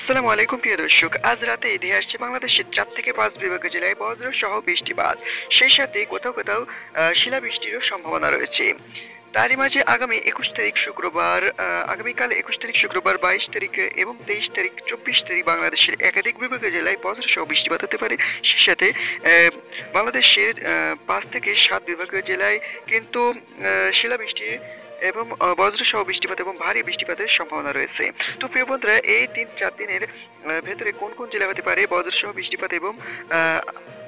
আসসালামু আলাইকুম প্রিয় দর্শক, আজ রাতে ধেয়ে আসছে বাংলাদেশের ৪ থেকে ৫ বিভাগীয় জেলায় বজ্রসহ বৃষ্টিপাত। সেই সাথে কোথাও কোথাও শিলাবৃষ্টিরও সম্ভাবনা রয়েছে। তারই মাঝে আগামীকাল ২১ তারিখ শুক্রবার, ২২ তারিখ এবং ২৩ তারিখ, ২৪ তারিখ বাংলাদেশের একাধিক বিভাগীয় জেলায় বজ্রসহ বৃষ্টিপাত হতে পারে। সেই সাথে বাংলাদেশের ৫ থেকে ৭ বিভাগীয় জেলায় কিন্তু শিলাবৃষ্টি এবং বজ্রসহ বৃষ্টিপাত এবং ভারী বৃষ্টিপাতের সম্ভাবনা রয়েছে। তো প্রিয় বন্ধুরা, এই ৩-৪ দিনের ভেতরে কোন কোন জেলা হতে পারে বজ্রসহ বৃষ্টিপাত এবং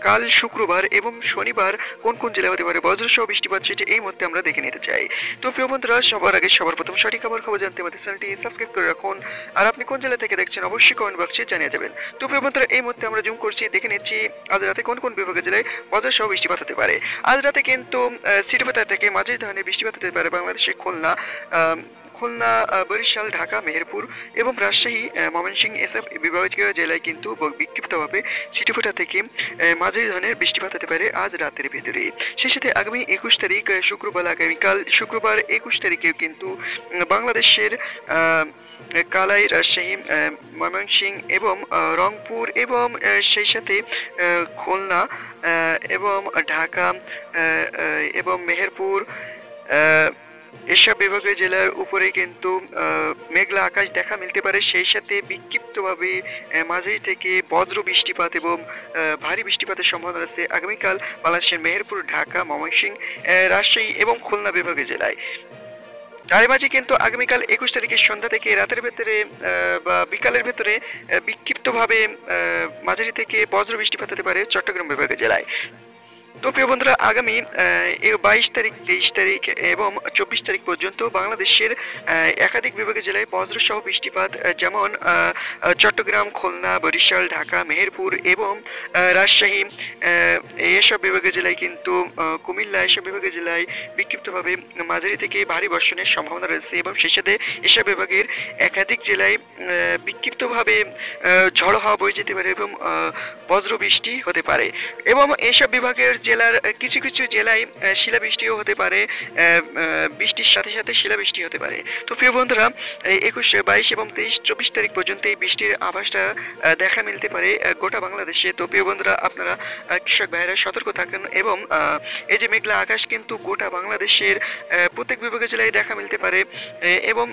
কাল শুক্রবার এবং শনিবার কোন কোন জেলা হতে পারে বজ্রসহ বৃষ্টিপাত, সেটি এই মুহূর্তে আমরা দেখে নিতে চাই। তো প্রিয় বন্ধুরা, সবার আগে সবার প্রথম সঠিক খবর জানতে আমাদের চ্যানেলটি সাবস্ক্রাইব করে রাখুন। আর আপনি কোন জেলা থেকে দেখছেন অবশ্যই কমেন্ট বক্সে জানিয়ে যাবেন। তো প্রিয় বন্ধুরা, এই মুহূর্তে আমরা জুম করছি, দেখে নিচ্ছি আজ রাতে কোন কোন বিভাগের জেলায় বজ্রসহ বৃষ্টিপাত হতে পারে। আজ রাতে কিন্তু সিটিপাতার থেকে মাঝারি ধরনের বৃষ্টিপাত হতে পারে বাংলাদেশের খুলনা, বরিশাল, ঢাকা, মেহেরপুর এবং রাজশাহী, ময়মনসিংহ এসব বিভাগীয় জেলায় কিন্তু বিক্ষিপ্তভাবে ছিটেফোঁটা থেকে মাঝারি ধরনের বৃষ্টিপাত হতে পারে আজ রাতের ভেতরে। সেই সাথে আগামী ২১ তারিখ আগামীকাল শুক্রবার ২১ তারিখেও কিন্তু বাংলাদেশের কালাই, রাজশাহী, ময়মনসিংহ এবং রংপুর এবং সেই সাথে খুলনা এবং ঢাকা এবং মেহেরপুর এসব বিভাগীয় জেলার উপরে কিন্তু মেঘলা আকাশ দেখা মিলতে পারে। সেই সাথে বিক্ষিপ্তভাবে মাঝারি থেকে বজ্র বৃষ্টিপাত এবং ভারী বৃষ্টিপাতের সম্ভাবনা রয়েছে আগামীকাল বাংলাদেশের মেহেরপুর, ঢাকা, ময়মনসিংহ, রাজশাহী এবং খুলনা বিভাগীয় জেলায়। তার মাঝে কিন্তু আগামীকাল ২১ তারিখের সন্ধ্যা থেকে রাতের ভেতরে বা বিকালের ভেতরে বিক্ষিপ্তভাবে মাঝারি থেকে বজ্র বৃষ্টিপাত হতে পারে চট্টগ্রাম বিভাগীয় জেলায়। তো প্রিয় বন্ধুরা, আগামী ২২ তারিখ, ২৩ তারিখ এবং ২৪ তারিখ পর্যন্ত বাংলাদেশের একাধিক বিভাগীয় জেলায় বজ্রসহ বৃষ্টিপাত, যেমন চট্টগ্রাম, খুলনা, বরিশাল, ঢাকা, মেহেরপুর এবং রাজশাহী, এসব বিভাগীয় জেলায় কিন্তু কুমিল্লা, এসব বিভাগীয় জেলায় বিক্ষিপ্তভাবে মাঝারি থেকে ভারী বর্ষণের সম্ভাবনা রয়েছে এবং সেই সাথে এসব বিভাগের একাধিক জেলায় বিক্ষিপ্তভাবে ঝড়ো হাওয়া বয়ে যেতে পারে এবং বজ্র বৃষ্টি হতে পারে এবং এসব বিভাগের জেলার কিছু কিছু জেলায় শিলাবৃষ্টিও হতে পারে, বৃষ্টির সাথে সাথে শিলাবৃষ্টি হতে পারে। তো প্রিয় বন্ধুরা, ২১, ২২ এবং ২৩, ২৪ তারিখ পর্যন্ত এই বৃষ্টির আভাসটা দেখা মিলতে পারে গোটা বাংলাদেশে। তো প্রিয় বন্ধুরা, আপনারা কৃষক ভাইয়েরা সতর্ক থাকেন এবং এই যে মেঘলা আকাশ কিন্তু গোটা বাংলাদেশের প্রত্যেক বিভাগীয় জেলায় দেখা মিলতে পারে এবং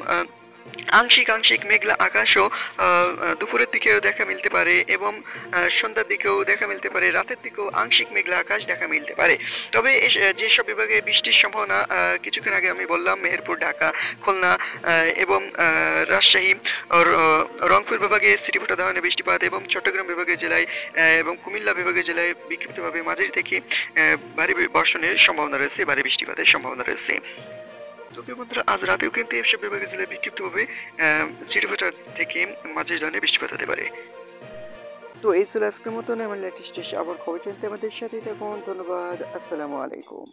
আংশিক মেঘলা আকাশও দুপুরের দিকেও দেখা মিলতে পারে এবং সন্ধ্যার দিকেও দেখা মিলতে পারে, রাতের দিকেও আংশিক মেঘলা আকাশ দেখা মিলতে পারে। তবে যেসব বিভাগে বৃষ্টির সম্ভাবনা কিছুক্ষণ আগে আমি বললাম, মেহেরপুর, ঢাকা, খুলনা এবং রাজশাহী, রংপুর বিভাগে ছিটেফোঁটা ধরনের বৃষ্টিপাত এবং চট্টগ্রাম বিভাগীয় জেলায় এবং কুমিল্লা বিভাগীয় জেলায় বিক্ষিপ্তভাবে মাঝারি থেকে ভারী বর্ষণের সম্ভাবনা রয়েছে, ভারী বৃষ্টিপাতের সম্ভাবনা রয়েছে। তো প্রিয় বন্ধুরা, আজ রাতেও কিন্তু এসব বিভাগীয় জেলায় বিক্ষিপ্তভাবে ছিটেফোঁটা থেকে মাঝারি ধরনের বৃষ্টিপাত হতে পারে। তো এই ছিল আজকের মতন আমার লেটেস্ট আবার খবর জানতে আমাদের সাথেই থাকুন। ধন্যবাদ। আসসালামু আলাইকুম।